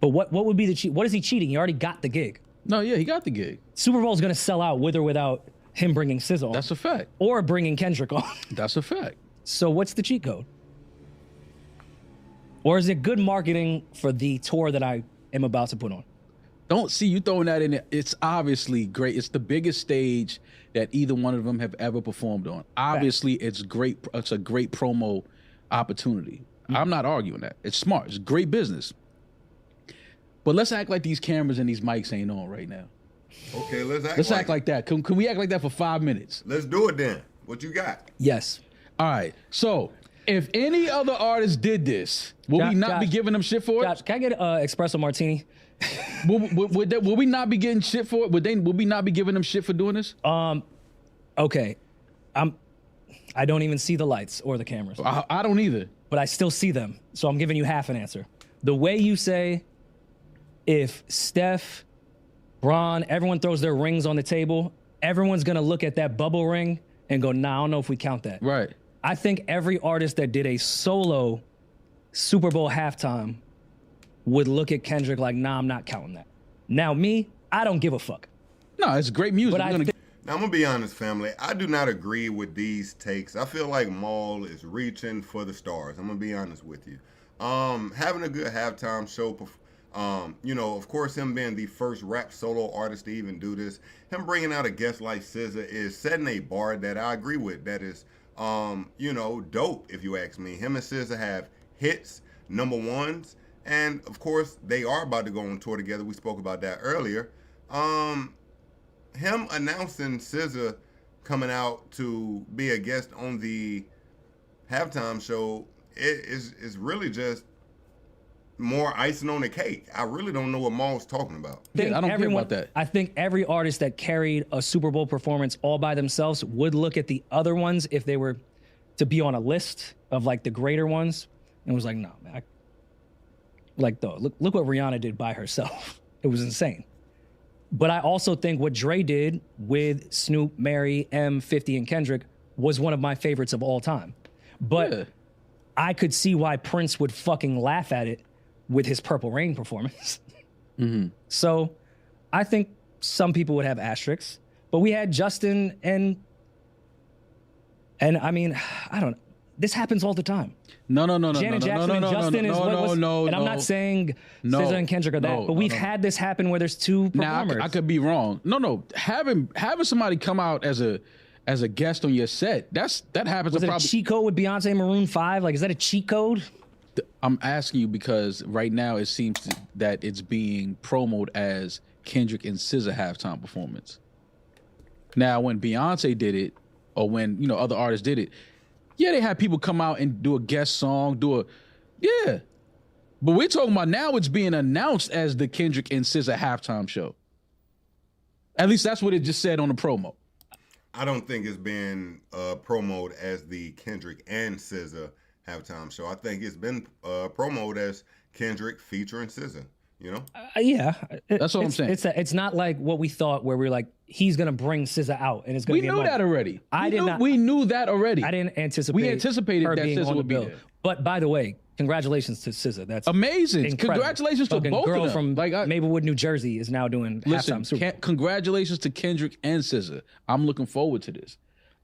But what would be the cheat? What is he cheating? He already got the gig.
No, yeah, he got the gig.
Super Bowl is going to sell out with or without him bringing SZA on.
That's a fact.
Or bringing Kendrick on.
That's a fact.
So what's the cheat code? Or is it good marketing for the tour that I am about to put on?
Don't see you throwing that in there. It's obviously great. It's the biggest stage that either one of them have ever performed on. Obviously, it's great. It's a great promo opportunity. I'm not arguing that. It's smart. It's great business. But let's act like these cameras and these mics ain't on right now.
Okay, let's
act like that. Can we act like that for 5 minutes?
Let's do it then. What you got?
Yes.
All right. So if any other artist did this, will we not be giving them shit for it?
Josh, can I get an espresso martini?
Will we not be getting shit for it? Will we not be giving them shit for doing this?
Okay. I don't even see the lights or the cameras.
I don't either.
But I still see them. So I'm giving you half an answer. The way you say, if Steph, Bron, everyone throws their rings on the table, everyone's going to look at that bubble ring and go, nah, I don't know if we count that.
Right.
I think every artist that did a solo Super Bowl halftime would look at Kendrick like, nah, I'm not counting that. Now, me, I don't give a fuck.
No, it's great music.
Now, I'm going to be honest, family. I do not agree with these takes. I feel like Maul is reaching for the stars. I'm going to be honest with you. Having a good halftime show, you know, of course, him being the first rap solo artist to even do this, him bringing out a guest like SZA is setting a bar that I agree with. That is, you know, dope, if you ask me. Him and SZA have hits, number ones, and of course, they are about to go on tour together. We spoke about that earlier. Him announcing SZA coming out to be a guest on the halftime show is really just more icing on the cake. I really don't know what Maul's talking about.
Yeah, I don't care about that.
I think every artist that carried a Super Bowl performance all by themselves would look at the other ones if they were to be on a list of like the greater ones and was like, no, man. Look what Rihanna did by herself. It was insane. But I also think what Dre did with Snoop, Mary, M, 50, and Kendrick was one of my favorites of all time. But I could see why Prince would fucking laugh at it with his Purple Rain performance. So I think some people would have asterisks, but we had Justin and I mean, I don't know. This happens all the time.
No.
Janet Jackson and Justin is what was, and I'm not saying SZA and Kendrick are that, but we've had this happen where there's two performers.
Now I could be wrong. No. Having somebody come out as a guest on your set, that happens.
Was it a cheat code with Beyonce Maroon 5? Like, is that a cheat code?
I'm asking you because right now it seems that it's being promoted as Kendrick and SZA halftime performance. Now, when Beyonce did it, or when, you know, other artists did it, yeah, they had people come out and do a guest song, But we're talking about now it's being announced as the Kendrick and SZA halftime show. At least that's what it just said on the promo.
I don't think it's been promoted as the Kendrick and SZA halftime show. I think it's been promoted as Kendrick featuring SZA. You know?
Yeah,
that's what I'm saying.
It's not like what we thought, where we're like, he's gonna bring SZA out, and it's gonna.
We knew that already. We knew that already.
I didn't anticipate.
We anticipated
her
that
being
SZA
on
would
the
be
bill.
there.
But by the way, congratulations to SZA. That's
amazing.
Incredible.
Congratulations to
Fucking
both
girl
of them.
from Maplewood, New Jersey, is now doing halftime Super Bowl.
Congratulations to Kendrick and SZA. I'm looking forward to this.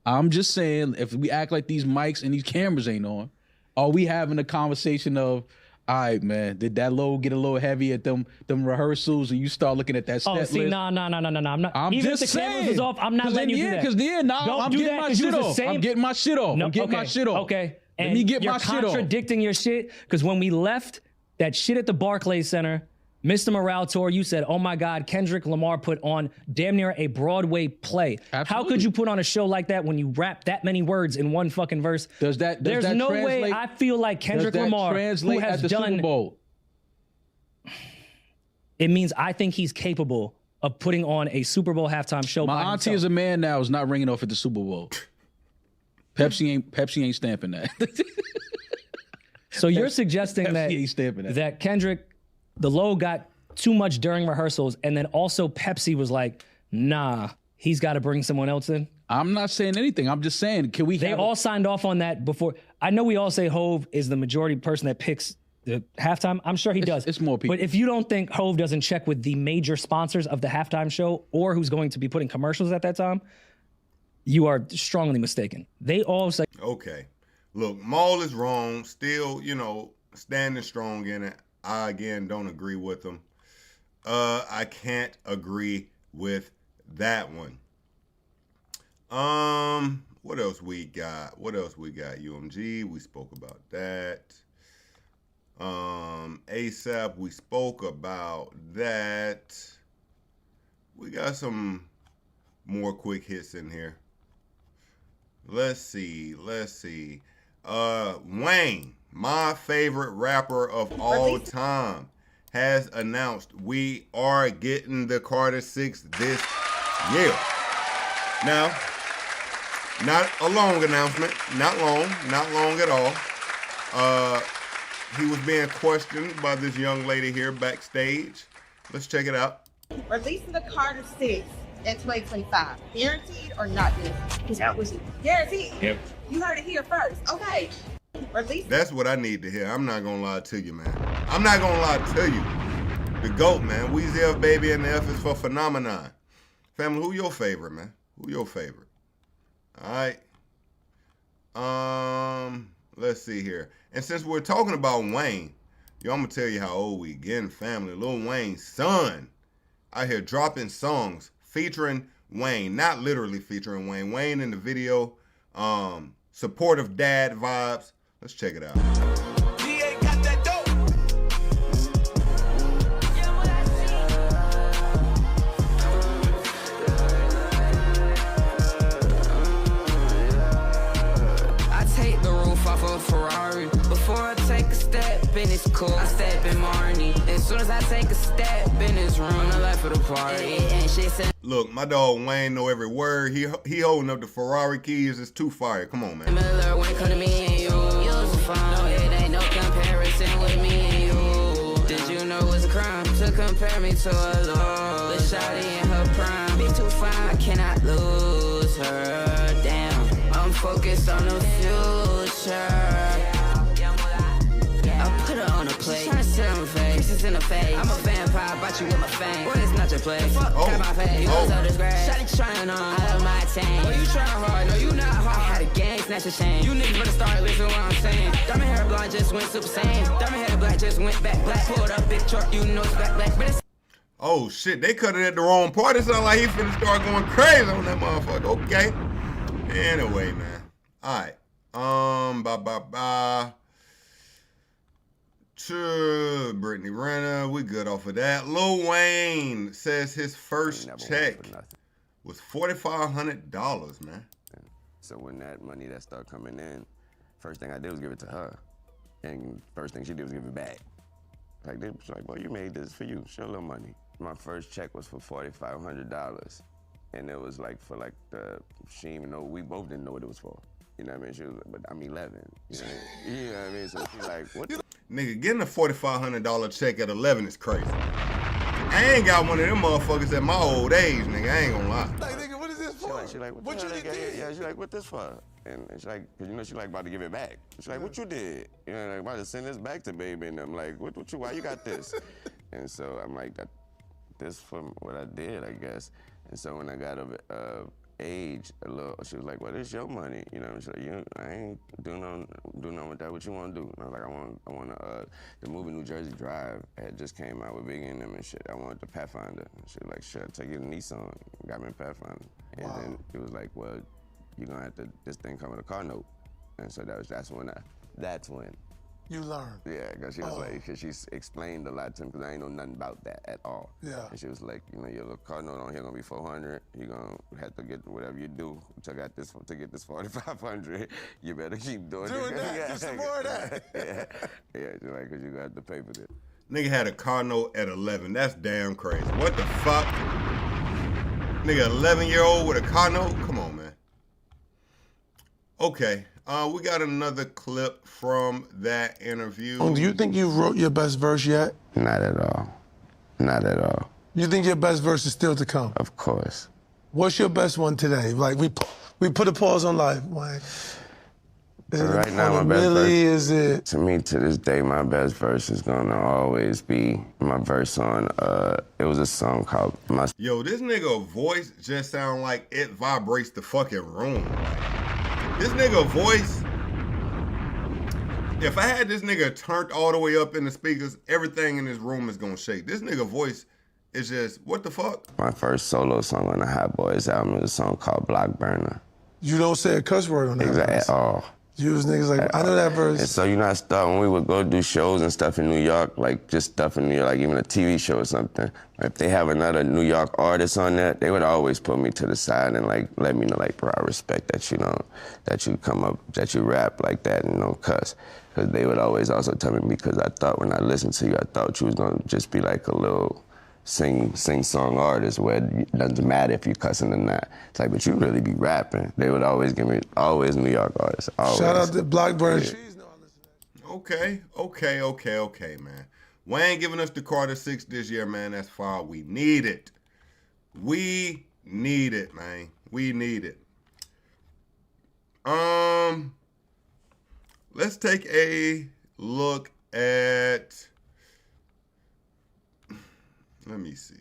I'm just saying, if we act like these mics and these cameras ain't on, are we having a conversation of, all right, man, did that load get a little heavy at them rehearsals, and you start looking at that step list?
No. I'm not.
I'm
Even
just
if the
saying.
cameras is off, I'm not letting you do that.
I'm getting my shit off. I'm getting my shit off. I'm getting my shit off.
Okay.
Let me get my shit off.
You're contradicting your shit, because when we left that shit at the Barclays Center, Mr. Morale Tour, you said, oh my God, Kendrick Lamar put on damn near a Broadway play.
Absolutely.
How could you put on a show like that when you rap that many words in one fucking verse?
There's
no way I feel like Kendrick Lamar, who has done
Super Bowl?
It means I think he's capable of putting on a Super Bowl halftime show.
My
by
auntie
himself.
is a man now, is not ringing off at the Super Bowl. Pepsi ain't stamping that.
So you're suggesting
Pepsi ain't stamping
that Kendrick, the low got too much during rehearsals, and then also Pepsi was like, nah, he's got to bring someone else in?
I'm not saying anything. I'm just saying, can we?
They all signed off on that before. I know we all say Hove is the majority person that picks the halftime. I'm sure he does.
It's more people.
But if you don't think Hove doesn't check with the major sponsors of the halftime show, or who's going to be putting commercials at that time, you are strongly mistaken. They all say,
okay, look, Maul is wrong. Still, standing strong in it. I again don't agree with them. I can't agree with that one. What else we got? UMG, we spoke about that. ASAP, we spoke about that. We got some more quick hits in here. Let's see. Wayne, my favorite rapper of all time, has announced we are getting the Carter 6 this year. Now, not a long announcement, not long at all. He was being questioned by this young lady here backstage. Let's check it out.
Releasing the Carter 6 in 2025. Guaranteed or not guaranteed? That was guaranteed.
Yep.
You heard it here first. Okay.
That's what I need to hear. I'm not gonna lie to you, man. I'm not gonna lie to you. The GOAT, man. Weezy F, baby, and the F is for phenomenon. Family, who your favorite, man? Who your favorite? All right. Let's see here. And since we're talking about Wayne, I'm gonna tell you how old we getting, family. Lil Wayne's son out here dropping songs featuring Wayne, not literally featuring Wayne. Wayne in the video, supportive dad vibes. Let's check it out.
I take the roof off of a Ferrari. Before I take a step in, it's cool. I step in Marnie. As soon as I take a step in his room, I left for the party. And she said,
look, my dog Wayne know every word. He holding up the Ferrari keys. It's too fire. Come on, man.
Miller, when come to me and you use the phone. No, it ain't no comparison with me and you. Did you know it's a crime to compare me to a lord? The shawty in her prime, be too fine. I cannot lose her. Damn, I'm focused on the future. I put her on a plate. Trying to sit on my face. Kisses in the face. I'm a vampire, bite you with my fang. Boy, it's not your place. Fuck my face. You so disgrace. Shawty trying on. I love my team. Oh, you trying hard. No, you not hard. I had a gang, snatch a chain. You niggas better start listening to what I'm saying. Diamond hair blonde just went super saiyan. Diamond hair black just went back black. Pulled up big truck, you know it's back black. But it's
oh shit, they cut it at the wrong part. It sound like he finna start going crazy on that motherfucker. Okay. Anyway, man. Alright. Brittany Renner, we good off of that. Lil Wayne says his first check was $4,500, man.
So when that money that started coming in, first thing I did was give it to her. And first thing she did was give it back. Like, they was like, well, you made this for you. Show a little money. My first check was for $4,500. And it was like for like she didn't even know, we both didn't know what it was for. You know what I mean? She was like, but I'm 11. You know what I mean? So she like, what?
Nigga, getting a $4,500 check at 11 is crazy. I ain't got one of them motherfuckers at my old age, nigga. I ain't gonna lie.
Like, nigga, what is this for?
She like, what you did? Yeah, she like, what this for? And she like, cause you know she like about to give it back. She like, what you did? You know, like about to send this back to baby, and I'm like, what you? Why you got this? And so I'm like, this from what I did, I guess. And so when I got of age a little, she was like, well, this your money, you know. She's like, I ain't doing nothing with that. What you want to do? And I was like, I want the movie New Jersey Drive had just came out with Biggie and them and shit. I wanted the Pathfinder. She was like, sure, take you to Nissan. Got me a Pathfinder. And then it was like, well, you're gonna have to, this thing come with a car note. And so that's when.
You learned.
Yeah, because she was like, cause she explained a lot to me, because I ain't know nothing about that at all.
Yeah.
And she was like, you know, your little car note on here gonna be $400. You're gonna have to get whatever you do to get this $4,500. You better keep doing
that.
Yeah.
Do some more of that.
Yeah, she's like, because you got to pay for this.
Nigga had a car note at 11. That's damn crazy. What the fuck? Nigga, 11-year-old with a car note? Come on, man. Okay. We got another clip from that interview.
Do you think you wrote your best verse yet?
Not at all. Not at all.
You think your best verse is still to come?
Of course.
What's your best one today? Like we put a pause on live. Like,
right now, my best
really
verse,
is it?
To me, to this day, my best verse is gonna always be my verse on. It was a song called "My."
Yo, this nigga voice just sound like it vibrates the fucking room. This nigga voice, if I had this nigga turned all the way up in the speakers, everything in this room is gonna shake. This nigga voice is just, what the fuck?
My first solo song on the Hot Boys album is a song called Block Burner.
You don't say a cuss word on that
Exactly,
verse.
at all.
You was niggas like, I know that verse.
And so, you know, I started, when we would go do shows and stuff in New York, like just stuff in New York, like even a TV show or something, if they have another New York artist on there, they would always put me to the side and like let me know, like, bro, I respect that you don't, that you come up, that you rap like that and don't cuss. Because they would always also tell me, because I thought when I listened to you, I thought you was gonna just be like a little sing-song artist where it doesn't matter if you're cussing or not. It's like, but you really be rapping. They would always give me, always New York artists. Always.
Shout out to Blackburn.
Yeah.
Okay, man. Wayne giving us the Carter 6 this year, man. That's fine. We need it. We need it, man. We need it. Let's take a look at, let me see.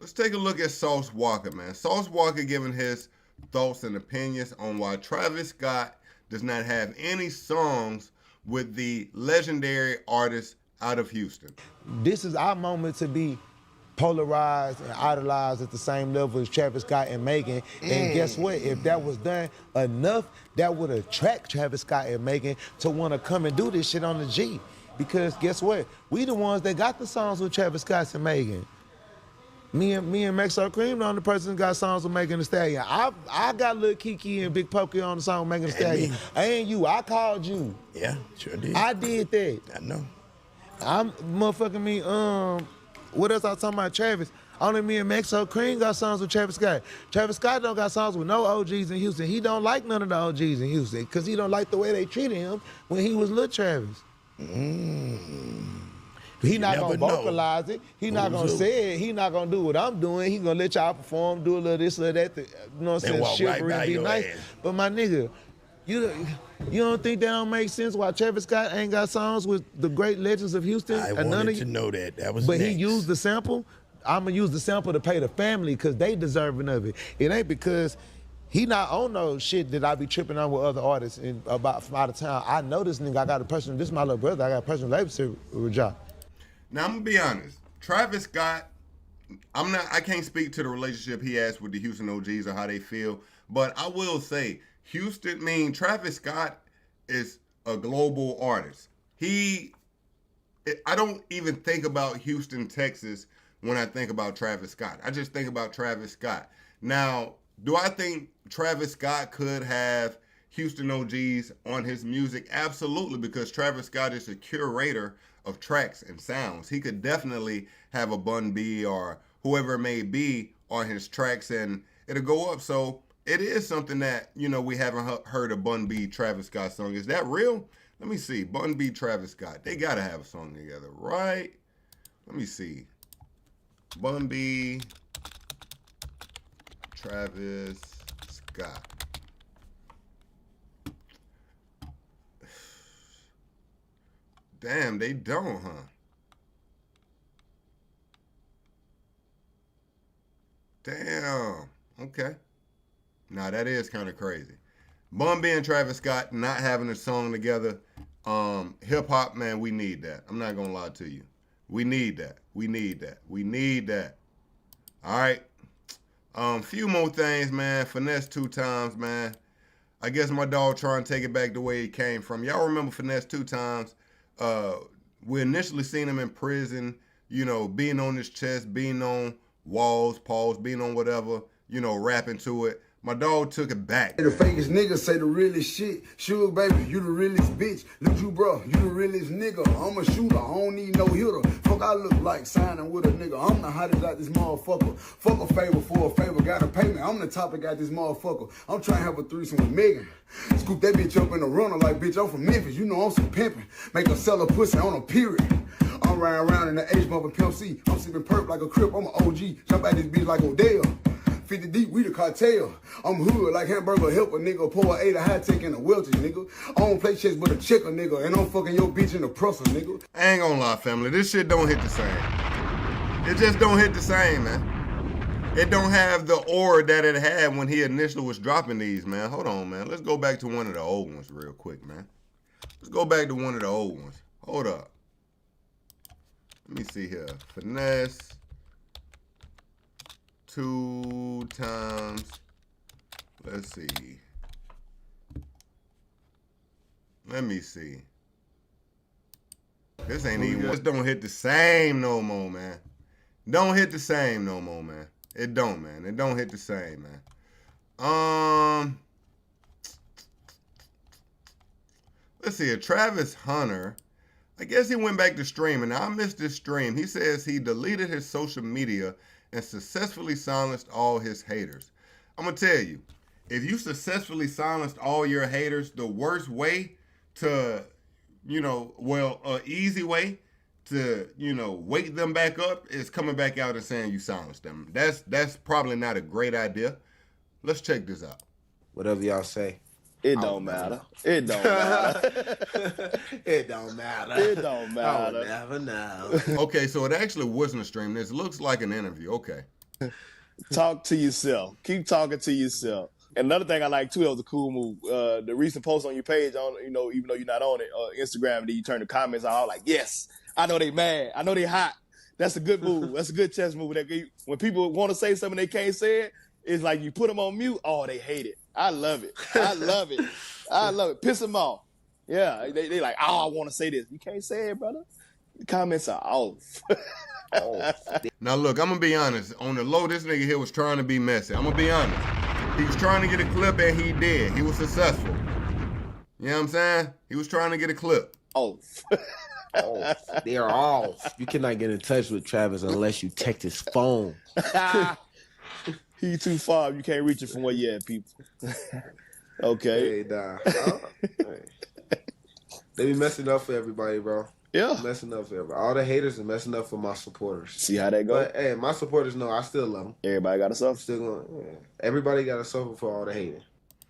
Let's take a look at Sauce Walker, man. Sauce Walker giving his thoughts and opinions on why Travis Scott does not have any songs with the legendary artist out of Houston.
This is our moment to be polarized and idolized at the same level as Travis Scott and Megan. And guess what? If that was done enough, that would attract Travis Scott and Megan to want to come and do this shit on the G. Because guess what? We the ones that got the songs with Travis Scott and Megan. Me and Maxo Cream, the only person that got songs with Megan Thee Stallion. I got Lil Kiki and Big Pokey on the song with Megan Thee Stallion. And you, I called you.
Yeah, sure did.
I did that.
I know.
I'm motherfucking me, what else I was talking about Travis? Only me and Maxo Cream got songs with Travis Scott. Travis Scott don't got songs with no OGs in Houston. He don't like none of the OGs in Houston because he don't like the way they treated him when he was Lil Travis. He not gonna vocalize it. He not gonna say it. He not gonna do what I'm doing. He gonna let y'all perform, do a little this, little that. You know what I'm saying? Chivalry and be nice. But my nigga, you don't think that don't make sense why Travis Scott ain't got songs with the great legends of Houston?
I wanted to know that. That was
But
next.
he used the sample. I'm gonna use the sample to pay the family because they deserving of it. It ain't because he not on no shit that I be tripping on with other artists about from out of town. I know this nigga. I got a personal. This is my little brother. I got a personal relationship with y'all.
Now, I'm gonna be honest. Travis Scott, I can't speak to the relationship he has with the Houston OGs or how they feel, but I will say Travis Scott is a global artist. I don't even think about Houston, Texas when I think about Travis Scott. I just think about Travis Scott. Now, Do I think Travis Scott could have Houston OGs on his music? Absolutely, because Travis Scott is a curator of tracks and sounds. He could definitely have a Bun B or whoever it may be on his tracks, and it'll go up. So it is something that, you know, we haven't heard a Bun B Travis Scott song. Is that real? Let me see. Bun B Travis Scott. They got to have a song together, right? Let me see. Bun B Travis Scott. Damn, they don't, huh? Damn. Okay. Now that is kind of crazy. Bun B and Travis Scott not having a song together. Hip hop, man, we need that. I'm not gonna lie to you. We need that. We need that. We need that. All right. Few more things, man. Finesse 2 times, man. I guess my dog trying to take it back the way he came from. Y'all remember Finesse 2 times? We initially seen him in prison, you know, being on his chest, being on walls, paws, being on whatever, you know, rapping to it. My dog took it back.
The fakest niggas say the realest shit. Sugar baby, you the realest bitch. Look you bro, you the realest nigga. I'm a shooter, I don't need no hitter. Fuck I look like signing with a nigga. I'm the hottest out this motherfucker. Fuck a favor for a favor, gotta pay me. I'm the topic out this motherfucker. I'm trying to have a threesome with Megan. Scoop that bitch up in the runner like bitch, I'm from Memphis. You know I'm some pimping. Make her sell a pussy on a period. I'm riding around in the H bumping Pimp C. I'm sipping perp like a crip, I'm an OG. Jump out this bitch like Odell. 50 deep, we the cartel. I'm hood like hamburger helper, nigga. Pour a 8 of high tech in a Welch's, nigga. I don't play chess but a checker, nigga. And I'm fucking your bitch in the presser, nigga.
I ain't gonna lie, family. This shit don't hit the same. It just don't hit the same, man. It don't have the aura that it had when he initially was dropping these, man. Hold on, man. Let's go back to one of the old ones real quick, man. Let's go back to one of the old ones. Hold up. Let me see here. Finesse 2 times. Let's see. Let me see. This ain't even. This don't hit the same no more, man. Don't hit the same no more, man. It don't, man. It don't hit the same, man. Let's see. Travis Hunter. I guess he went back to streaming. Now, I missed this stream. He says he deleted his social media and successfully silenced all his haters. I'm going to tell you, if you successfully silenced all your haters, the worst way to, you know, well, an easy way to, you know, wake them back up is coming back out and saying you silenced them. That's probably not a great idea. Let's check this out.
Whatever y'all say.
It don't matter. It don't matter.
It don't matter.
It don't matter.
I would never know.
Okay, so it actually wasn't a stream. This looks like an interview. Okay.
Talk to yourself. Keep talking to yourself. And another thing I like too, it was a cool move. The recent post on your page, on, you know, even though you're not on it, Instagram, and then you turn the comments out like, yes, I know they mad. I know they hot. That's a good move. That's a good chess move. When people want to say something they can't say it, it's like you put them on mute. Oh, they hate it. I love it. I love it. I love it. Piss them off. Yeah, they like, oh, I want to say this. You can't say it, brother. The comments are off.
Now, look, I'm going to be honest. On the low, this nigga here was trying to be messy. I'm going to be honest. He was trying to get a clip, and he did. He was successful. You know what I'm saying? He was trying to get a clip.
Oh.
They're off. You cannot get in touch with Travis unless you text his phone.
He too far. You can't reach it from where you at, people. Okay.
Hey, nah. They be messing up for everybody, bro.
Yeah.
Messing up for everybody. All the haters are messing up for my supporters.
See how that go?
But, hey, my supporters know I still love them.
Everybody got to suffer.
Still going. Yeah. Everybody got to suffer for all the hating.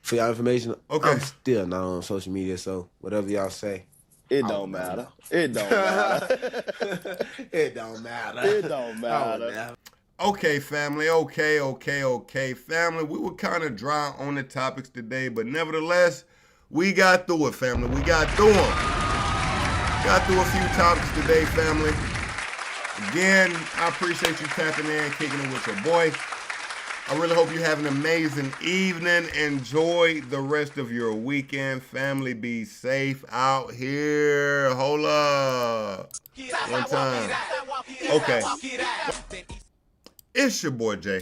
For y'all information, I'm still not on social media, so whatever y'all say.
It don't matter. It don't matter.
It don't matter.
It don't matter.
Okay, family. Okay, family. We were kind of dry on the topics today, but nevertheless, we got through it, family. We got through them. Got through a few topics today, family. Again, I appreciate you tapping in, kicking it with your boy. I really hope you have an amazing evening. Enjoy the rest of your weekend. Family, be safe out here. Hold up. One time. Okay. It's your boy, Jay.